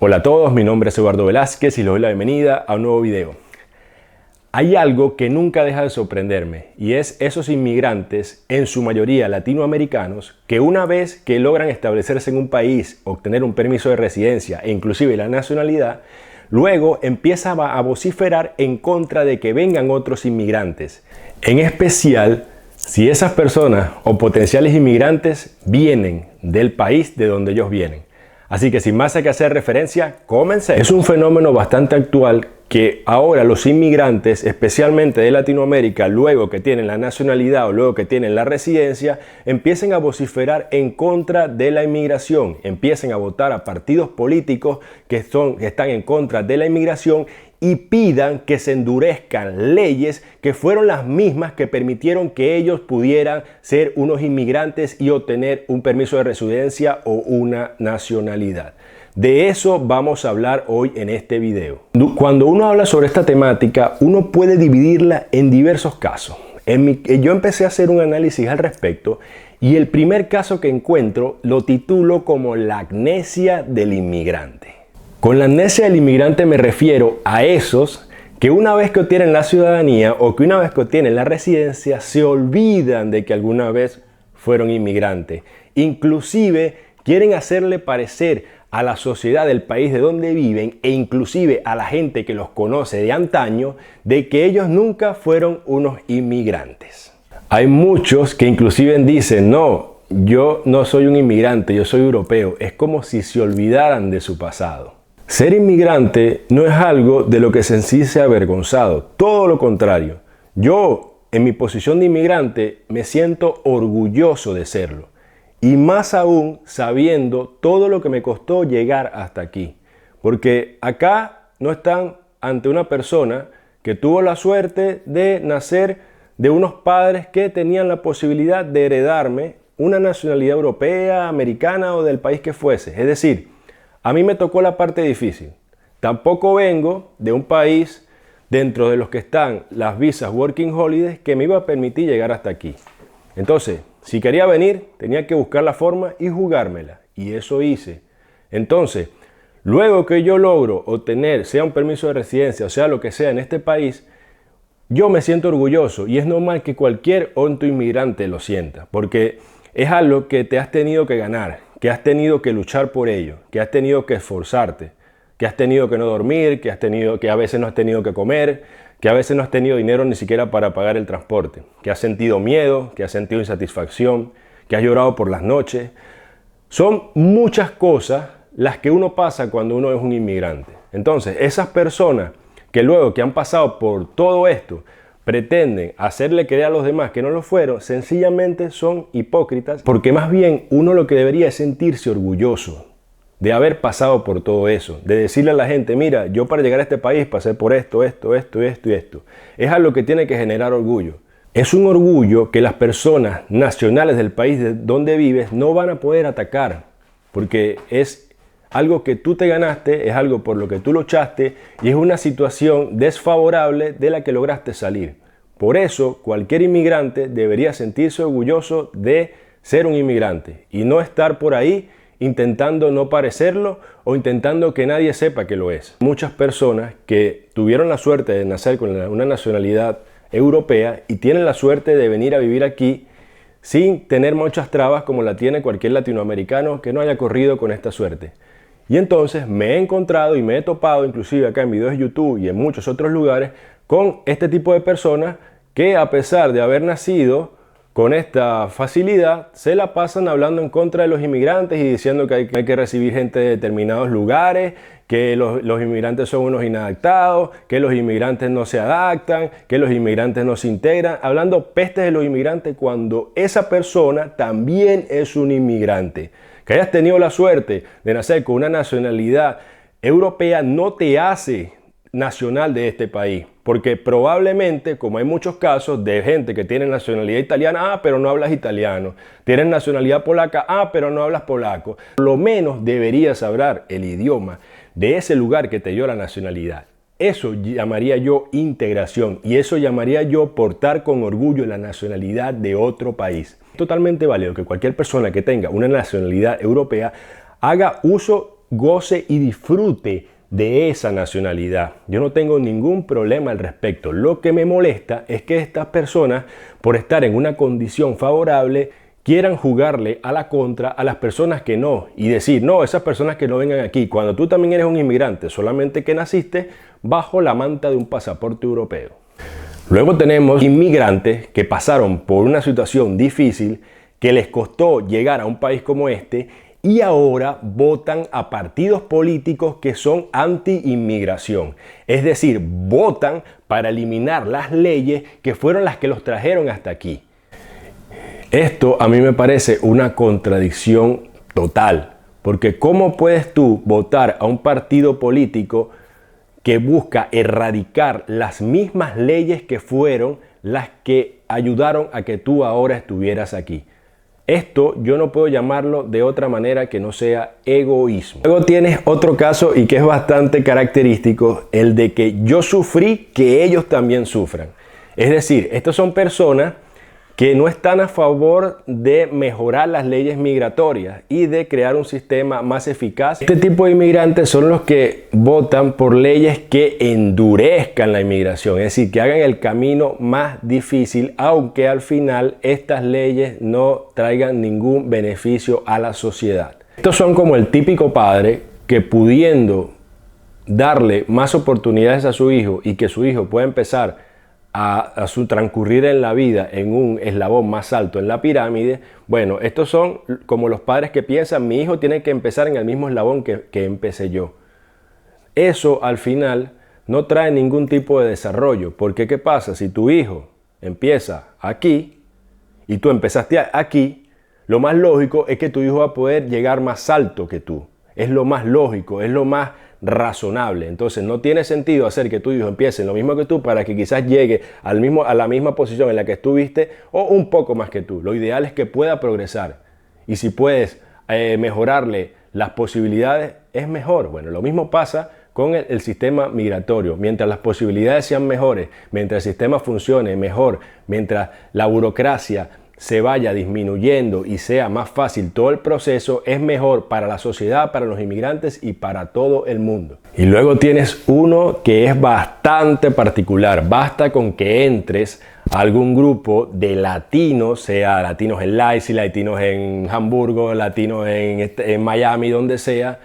Hola a todos, mi nombre es Eduardo Velázquez y les doy la bienvenida a un nuevo video. Hay algo que nunca deja de sorprenderme y es esos inmigrantes, en su mayoría latinoamericanos, que una vez que logran establecerse en un país, obtener un permiso de residencia e inclusive la nacionalidad, luego empiezan a vociferar en contra de que vengan otros inmigrantes. En especial, si esas personas o potenciales inmigrantes vienen del país de donde ellos vienen. Así que sin más hay que hacer referencia, comencemos. Es un fenómeno bastante actual que ahora los inmigrantes, especialmente de Latinoamérica, luego que tienen la nacionalidad o luego que tienen la residencia, empiecen a vociferar en contra de la inmigración, empiecen a votar a partidos políticos que están en contra de la inmigración y pidan que se endurezcan leyes que fueron las mismas que permitieron que ellos pudieran ser unos inmigrantes y obtener un permiso de residencia o una nacionalidad. De eso vamos a hablar hoy en este video. Cuando uno habla sobre esta temática, uno puede dividirla en diversos casos. Yo empecé a hacer un análisis al respecto y el primer caso que encuentro lo titulo como la amnesia del inmigrante. Con la amnesia del inmigrante me refiero a esos que una vez que obtienen la ciudadanía o que una vez que obtienen la residencia se olvidan de que alguna vez fueron inmigrantes. Inclusive quieren hacerle parecer a la sociedad del país de donde viven e inclusive a la gente que los conoce de antaño de que ellos nunca fueron unos inmigrantes. Hay muchos que inclusive dicen, no, yo no soy un inmigrante, yo soy europeo. Es como si se olvidaran de su pasado. Ser inmigrante no es algo de lo que se siente avergonzado, todo lo contrario. Yo, en mi posición de inmigrante, me siento orgulloso de serlo. Y más aún sabiendo todo lo que me costó llegar hasta aquí. Porque acá no están ante una persona que tuvo la suerte de nacer de unos padres que tenían la posibilidad de heredarme una nacionalidad europea, americana o del país que fuese. Es decir, a mí me tocó la parte difícil. Tampoco vengo de un país dentro de los que están las visas Working Holidays que me iba a permitir llegar hasta aquí. Entonces, si quería venir, tenía que buscar la forma y jugármela. Y eso hice. Entonces, luego que yo logro obtener, sea un permiso de residencia, o sea lo que sea en este país, yo me siento orgulloso. Y es normal que cualquier otro inmigrante lo sienta. Porque es algo que te has tenido que ganar, que has tenido que luchar por ello, que has tenido que esforzarte, que has tenido que no dormir, que a veces no has tenido que comer, que a veces no has tenido dinero ni siquiera para pagar el transporte, que has sentido miedo, que has sentido insatisfacción, que has llorado por las noches. Son muchas cosas las que uno pasa cuando uno es un inmigrante. Entonces, esas personas que luego que han pasado por todo esto, pretenden hacerle creer a los demás que no lo fueron, sencillamente son hipócritas, porque más bien uno lo que debería es sentirse orgulloso de haber pasado por todo eso, de decirle a la gente, mira, yo para llegar a este país pasé por esto. Es algo que tiene que generar orgullo. Es un orgullo que las personas nacionales del país de donde vives no van a poder atacar, porque es algo que tú te ganaste, es algo por lo que tú luchaste y es una situación desfavorable de la que lograste salir. Por eso, cualquier inmigrante debería sentirse orgulloso de ser un inmigrante y no estar por ahí intentando no parecerlo o intentando que nadie sepa que lo es. Muchas personas que tuvieron la suerte de nacer con una nacionalidad europea y tienen la suerte de venir a vivir aquí sin tener muchas trabas como la tiene cualquier latinoamericano que no haya corrido con esta suerte. Y entonces me he encontrado y me he topado, inclusive acá en videos de YouTube y en muchos otros lugares, con este tipo de personas que a pesar de haber nacido con esta facilidad, se la pasan hablando en contra de los inmigrantes y diciendo que hay que recibir gente de determinados lugares, que los inmigrantes son unos inadaptados, que los inmigrantes no se adaptan, que los inmigrantes no se integran, hablando pestes de los inmigrantes cuando esa persona también es un inmigrante. Que hayas tenido la suerte de nacer con una nacionalidad europea no te hace nacional de este país, porque probablemente, como hay muchos casos de gente que tiene nacionalidad italiana, pero no hablas italiano, tienes nacionalidad polaca, pero no hablas polaco, por lo menos deberías hablar el idioma de ese lugar que te dio la nacionalidad. Eso llamaría yo integración y eso llamaría yo portar con orgullo la nacionalidad de otro país. Es totalmente válido que cualquier persona que tenga una nacionalidad europea haga uso goce y disfrute de esa nacionalidad. Yo no tengo ningún problema al respecto. Lo que me molesta es que estas personas, por estar en una condición favorable, quieran jugarle a la contra a las personas que no y decir, no, esas personas que no vengan aquí, cuando tú también eres un inmigrante, solamente que naciste bajo la manta de un pasaporte europeo. Luego tenemos inmigrantes que pasaron por una situación difícil, que les costó llegar a un país como este y ahora votan a partidos políticos que son anti-inmigración. Es decir, votan para eliminar las leyes que fueron las que los trajeron hasta aquí. Esto a mí me parece una contradicción total, porque ¿cómo puedes tú votar a un partido político que busca erradicar las mismas leyes que fueron las que ayudaron a que tú ahora estuvieras aquí? Esto yo no puedo llamarlo de otra manera que no sea egoísmo. Luego tienes otro caso y que es bastante característico, el de que yo sufrí, que ellos también sufran. Es decir, estos son personas que no están a favor de mejorar las leyes migratorias y de crear un sistema más eficaz. Este tipo de inmigrantes son los que votan por leyes que endurezcan la inmigración, es decir, que hagan el camino más difícil, aunque al final estas leyes no traigan ningún beneficio a la sociedad. Estos son como el típico padre que, pudiendo darle más oportunidades a su hijo y que su hijo pueda empezar a su transcurrir en la vida en un eslabón más alto en la pirámide, bueno, estos son como los padres que piensan, mi hijo tiene que empezar en el mismo eslabón que empecé yo. Eso al final no trae ningún tipo de desarrollo, porque ¿qué pasa? Si tu hijo empieza aquí y tú empezaste aquí, lo más lógico es que tu hijo va a poder llegar más alto que tú. Es lo más lógico, es lo más razonable. Entonces no tiene sentido hacer que tu hijo empiece en lo mismo que tú para que quizás llegue a la misma posición en la que estuviste o un poco más que tú. Lo ideal es que pueda progresar, y si puedes mejorarle las posibilidades, es mejor. Bueno, lo mismo pasa con el sistema migratorio. Mientras las posibilidades sean mejores, mientras el sistema funcione mejor, mientras la burocracia se vaya disminuyendo y sea más fácil todo el proceso, es mejor para la sociedad, para los inmigrantes y para todo el mundo. Y luego tienes uno que es bastante particular. Basta con que entres a algún grupo de latinos, sea latinos en Leipzig, latinos en Hamburgo, latinos en Miami, donde sea,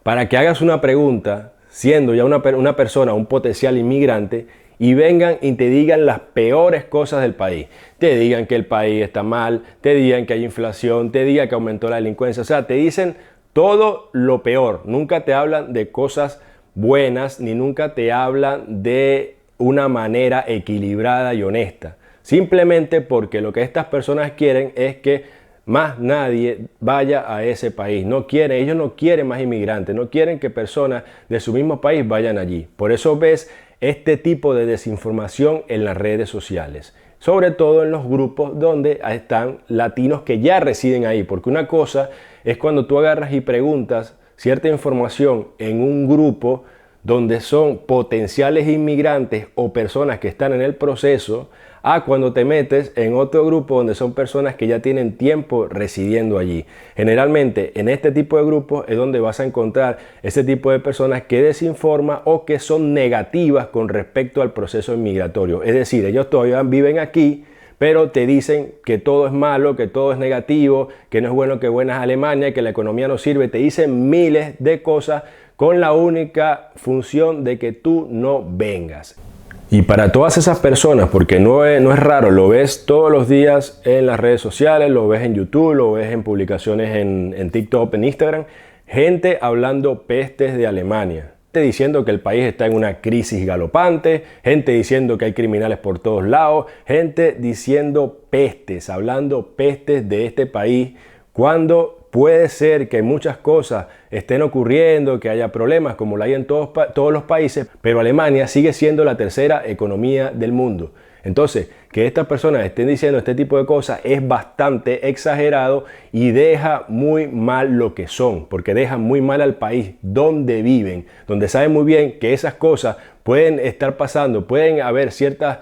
para que hagas una pregunta, siendo ya una persona, un potencial inmigrante, y vengan y te digan las peores cosas del país. Te digan que el país está mal, te digan que hay inflación, te digan que aumentó la delincuencia. O sea, te dicen todo lo peor. Nunca te hablan de cosas buenas, ni nunca te hablan de una manera equilibrada y honesta. Simplemente porque lo que estas personas quieren es que más nadie vaya a ese país. Ellos no quieren más inmigrantes, no quieren que personas de su mismo país vayan allí. Por eso ves este tipo de desinformación en las redes sociales, sobre todo en los grupos donde están latinos que ya residen ahí, porque una cosa es cuando tú agarras y preguntas cierta información en un grupo donde son potenciales inmigrantes o personas que están en el proceso, a cuando te metes en otro grupo donde son personas que ya tienen tiempo residiendo allí. Generalmente en este tipo de grupos es donde vas a encontrar ese tipo de personas que desinforman o que son negativas con respecto al proceso inmigratorio. Es decir, ellos todavía viven aquí, pero te dicen que todo es malo, que todo es negativo, que no es bueno que buena es Alemania, que la economía no sirve. Te dicen miles de cosas con la única función de que tú no vengas. Y para todas esas personas, porque no es raro, lo ves todos los días en las redes sociales, lo ves en YouTube, lo ves en publicaciones en TikTok, en Instagram, gente hablando pestes de Alemania, gente diciendo que el país está en una crisis galopante, gente diciendo que hay criminales por todos lados, gente diciendo pestes, hablando pestes de este país, cuando puede ser que muchas cosas estén ocurriendo, que haya problemas como lo hay en todos los países, pero Alemania sigue siendo la tercera economía del mundo. Entonces, que estas personas estén diciendo este tipo de cosas es bastante exagerado y deja muy mal lo que son, porque dejan muy mal al país donde viven, donde saben muy bien que esas cosas pueden estar pasando, pueden haber ciertas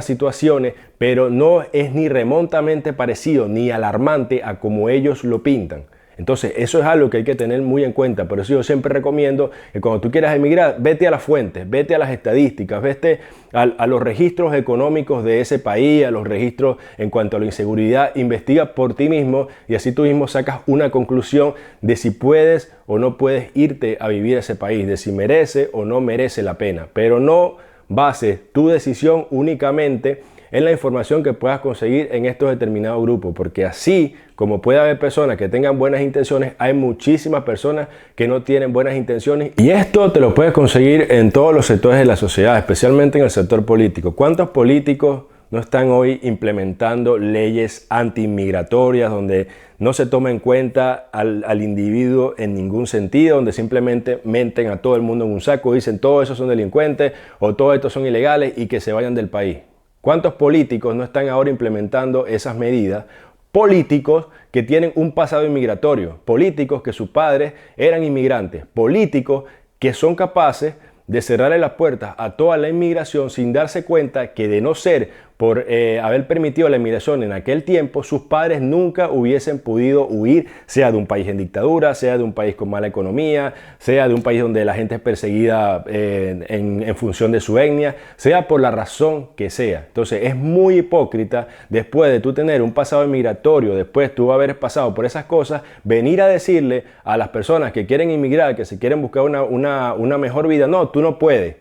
situaciones, pero no es ni remotamente parecido ni alarmante a como ellos lo pintan. Entonces, eso es algo que hay que tener muy en cuenta. Por eso yo siempre recomiendo que cuando tú quieras emigrar, vete a las fuentes, vete a las estadísticas, vete a los registros económicos de ese país, a los registros en cuanto a la inseguridad, investiga por ti mismo y así tú mismo sacas una conclusión de si puedes o no puedes irte a vivir a ese país, de si merece o no merece la pena. Pero no bases tu decisión únicamente en la información que puedas conseguir en estos determinados grupos, porque así como puede haber personas que tengan buenas intenciones, hay muchísimas personas que no tienen buenas intenciones, y esto te lo puedes conseguir en todos los sectores de la sociedad, especialmente en el sector político. ¿Cuántos políticos no están hoy implementando leyes anti-inmigratorias donde no se toma en cuenta al individuo en ningún sentido, donde simplemente meten a todo el mundo en un saco, dicen todos esos son delincuentes o todos estos son ilegales y que se vayan del país? ¿Cuántos políticos no están ahora implementando esas medidas? Políticos que tienen un pasado inmigratorio, políticos que sus padres eran inmigrantes, políticos que son capaces de cerrarle las puertas a toda la inmigración sin darse cuenta que de no ser por haber permitido la inmigración en aquel tiempo, sus padres nunca hubiesen podido huir, sea de un país en dictadura, sea de un país con mala economía, sea de un país donde la gente es perseguida en función de su etnia, sea por la razón que sea. Entonces es muy hipócrita, después de tú tener un pasado inmigratorio, después tú haber pasado por esas cosas, venir a decirle a las personas que quieren inmigrar, que se quieren buscar una mejor vida, no, tú no puedes.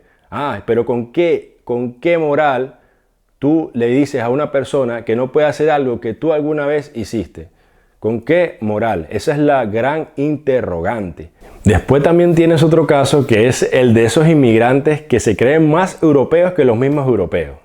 Pero ¿con qué moral tú le dices a una persona que no puede hacer algo que tú alguna vez hiciste? ¿Con qué moral? Esa es la gran interrogante. Después también tienes otro caso, que es el de esos inmigrantes que se creen más europeos que los mismos europeos.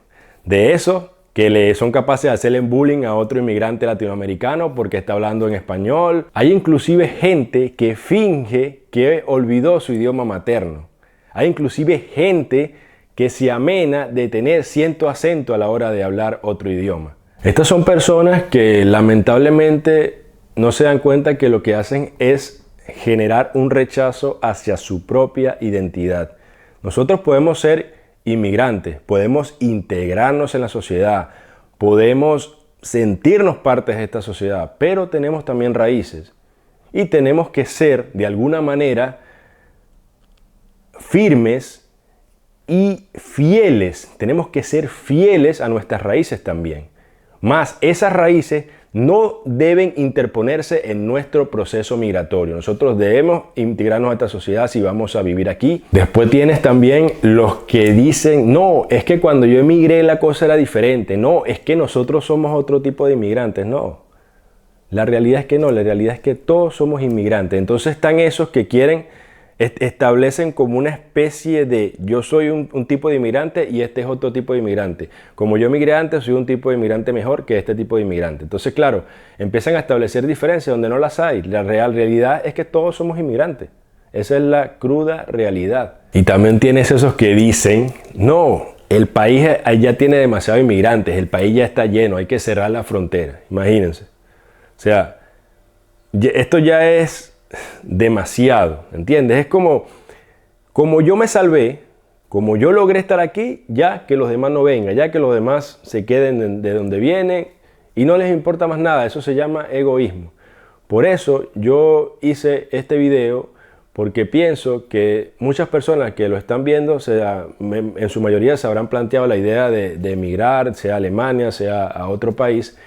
De esos que son capaces de hacerle bullying a otro inmigrante latinoamericano porque está hablando en español. Hay inclusive gente que finge que olvidó su idioma materno. Hay inclusive gente que se amena de tener cierto acento a la hora de hablar otro idioma. Estas son personas que lamentablemente no se dan cuenta que lo que hacen es generar un rechazo hacia su propia identidad. Nosotros podemos ser inmigrantes, podemos integrarnos en la sociedad, podemos sentirnos partes de esta sociedad, pero tenemos también raíces y tenemos que ser de alguna manera firmes y fieles. Tenemos que ser fieles a nuestras raíces también. Más esas raíces no deben interponerse en nuestro proceso migratorio. Nosotros debemos integrarnos a esta sociedad si vamos a vivir aquí. Después tienes también los que dicen, no, es que cuando yo emigré la cosa era diferente. No, es que nosotros somos otro tipo de inmigrantes. No, la realidad es que no, la realidad es que todos somos inmigrantes. Entonces están esos que establecen como una especie de yo soy un tipo de inmigrante y este es otro tipo de inmigrante. Como yo emigré antes, soy un tipo de inmigrante mejor que este tipo de inmigrante. Entonces, claro, empiezan a establecer diferencias donde no las hay. La realidad es que todos somos inmigrantes. Esa es la cruda realidad. Y también tienes esos que dicen, no, el país ya tiene demasiados inmigrantes, el país ya está lleno, hay que cerrar la frontera. Imagínense. O sea, esto ya es demasiado, ¿entiendes? Es como yo me salvé, como yo logré estar aquí, ya que los demás no vengan, ya que los demás se queden de donde vienen y no les importa más nada. Eso se llama egoísmo. Por eso yo hice este video, porque pienso que muchas personas que lo están viendo, en su mayoría se habrán planteado la idea de emigrar, sea a Alemania, sea a otro país,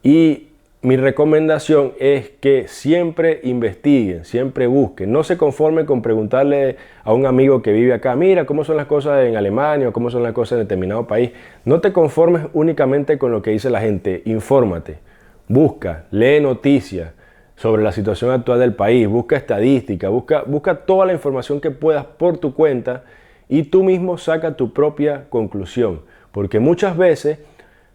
y mi recomendación es que siempre investiguen, siempre busquen. No se conformen con preguntarle a un amigo que vive acá, mira, ¿cómo son las cosas en Alemania o cómo son las cosas en determinado país? No te conformes únicamente con lo que dice la gente. Infórmate, busca, lee noticias sobre la situación actual del país, busca estadísticas, busca toda la información que puedas por tu cuenta y tú mismo saca tu propia conclusión. Porque muchas veces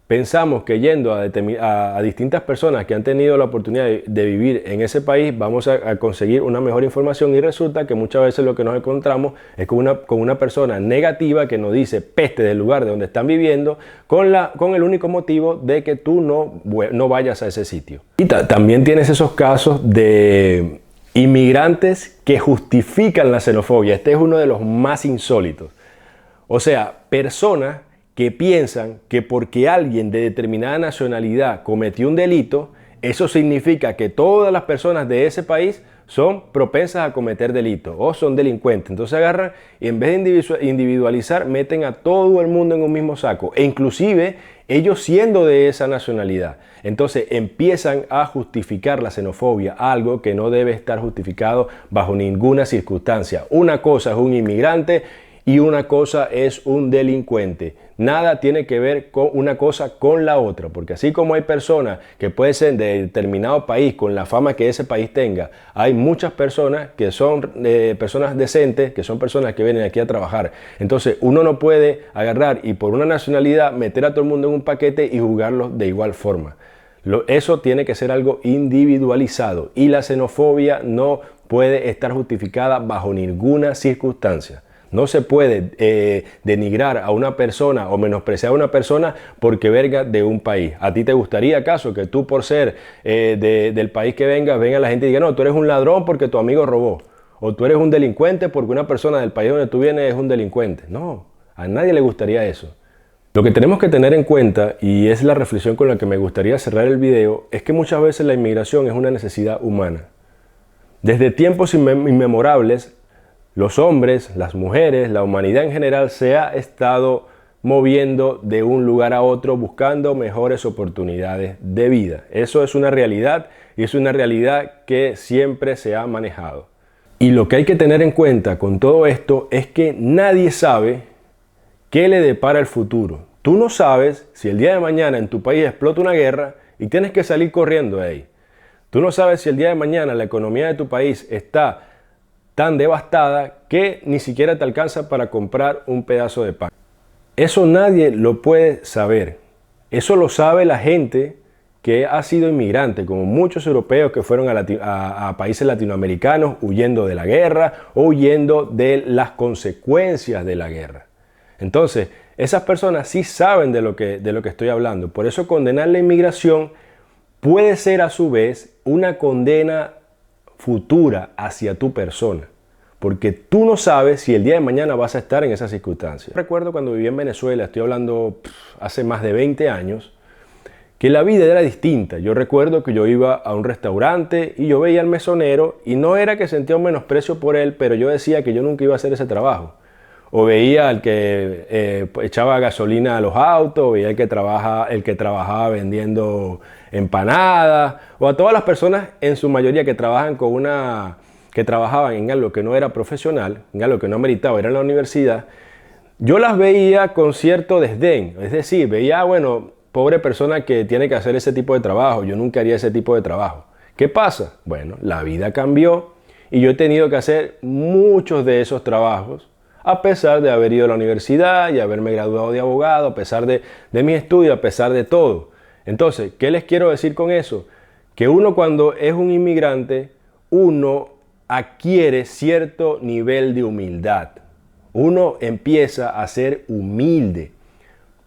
pensamos que yendo a distintas personas que han tenido la oportunidad de vivir en ese país vamos a conseguir una mejor información, y resulta que muchas veces lo que nos encontramos es con una persona negativa que nos dice peste del lugar de donde están viviendo con el único motivo de que tú no vayas a ese sitio. Y también tienes esos casos de inmigrantes que justifican la xenofobia. Este es uno de los más insólitos. O sea, personas que piensan que porque alguien de determinada nacionalidad cometió un delito, eso significa que todas las personas de ese país son propensas a cometer delitos o son delincuentes. Entonces agarran y en vez de individualizar, meten a todo el mundo en un mismo saco. E inclusive ellos siendo de esa nacionalidad. Entonces empiezan a justificar la xenofobia, algo que no debe estar justificado bajo ninguna circunstancia. Una cosa es un inmigrante y una cosa es un delincuente. Nada tiene que ver con una cosa con la otra, porque así como hay personas que pueden ser de determinado país con la fama que ese país tenga, hay muchas personas que son personas decentes, que son personas que vienen aquí a trabajar. Entonces uno no puede agarrar y por una nacionalidad meter a todo el mundo en un paquete y juzgarlos de igual forma. Eso tiene que ser algo individualizado y la xenofobia no puede estar justificada bajo ninguna circunstancia. No se puede denigrar a una persona o menospreciar a una persona porque venga de un país. ¿A ti te gustaría acaso que tú por ser del país que venga la gente y diga, no, tú eres un ladrón porque tu amigo robó? O tú eres un delincuente porque una persona del país donde tú vienes es un delincuente. No, a nadie le gustaría eso. Lo que tenemos que tener en cuenta, y es la reflexión con la que me gustaría cerrar el video, es que muchas veces la inmigración es una necesidad humana. Desde tiempos inmemorables, los hombres, las mujeres, la humanidad en general se ha estado moviendo de un lugar a otro buscando mejores oportunidades de vida. Eso es una realidad y es una realidad que siempre se ha manejado. Y lo que hay que tener en cuenta con todo esto es que nadie sabe qué le depara el futuro. Tú no sabes si el día de mañana en tu país explota una guerra y tienes que salir corriendo de ahí. Tú no sabes si el día de mañana la economía de tu país está tan devastada que ni siquiera te alcanza para comprar un pedazo de pan. Eso nadie lo puede saber. Eso lo sabe la gente que ha sido inmigrante, como muchos europeos que fueron a países latinoamericanos huyendo de la guerra o huyendo de las consecuencias de la guerra. Entonces, esas personas sí saben de lo que estoy hablando. Por eso condenar la inmigración puede ser a su vez una condena futura hacia tu persona, porque tú no sabes si el día de mañana vas a estar en esas circunstancias. Recuerdo cuando viví en Venezuela, estoy hablando hace más de 20 años, que la vida era distinta. Yo recuerdo que yo iba a un restaurante y yo veía al mesonero y no era que sentía un menosprecio por él, pero yo decía que yo nunca iba a hacer ese trabajo. O veía al que echaba gasolina a los autos, o veía el que trabajaba vendiendo empanadas, o a todas las personas en su mayoría que trabajaban en algo que no era profesional, en algo que no meritaba, era en la universidad. Yo las veía con cierto desdén, es decir, veía, bueno, pobre persona que tiene que hacer ese tipo de trabajo, yo nunca haría ese tipo de trabajo. ¿Qué pasa? Bueno, la vida cambió y yo he tenido que hacer muchos de esos trabajos, a pesar de haber ido a la universidad y haberme graduado de abogado, a pesar de mis estudios, a pesar de todo. Entonces, ¿qué les quiero decir con eso? Que uno cuando es un inmigrante, uno adquiere cierto nivel de humildad. Uno empieza a ser humilde.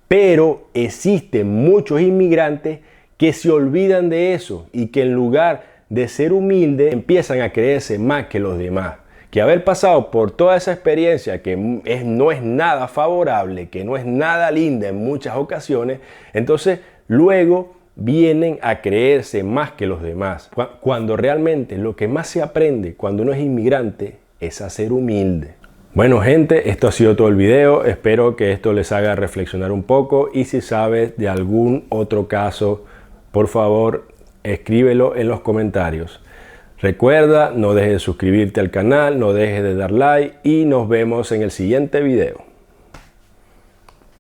Pero existen muchos inmigrantes que se olvidan de eso y que en lugar de ser humildes empiezan a creerse más que los demás. Que haber pasado por toda esa experiencia que no es nada favorable, que no es nada linda en muchas ocasiones, entonces luego vienen a creerse más que los demás. Cuando realmente lo que más se aprende cuando uno es inmigrante es a ser humilde. Bueno gente, esto ha sido todo el video, espero que esto les haga reflexionar un poco y si sabes de algún otro caso, por favor escríbelo en los comentarios. Recuerda, no dejes de suscribirte al canal, no dejes de dar like y nos vemos en el siguiente video.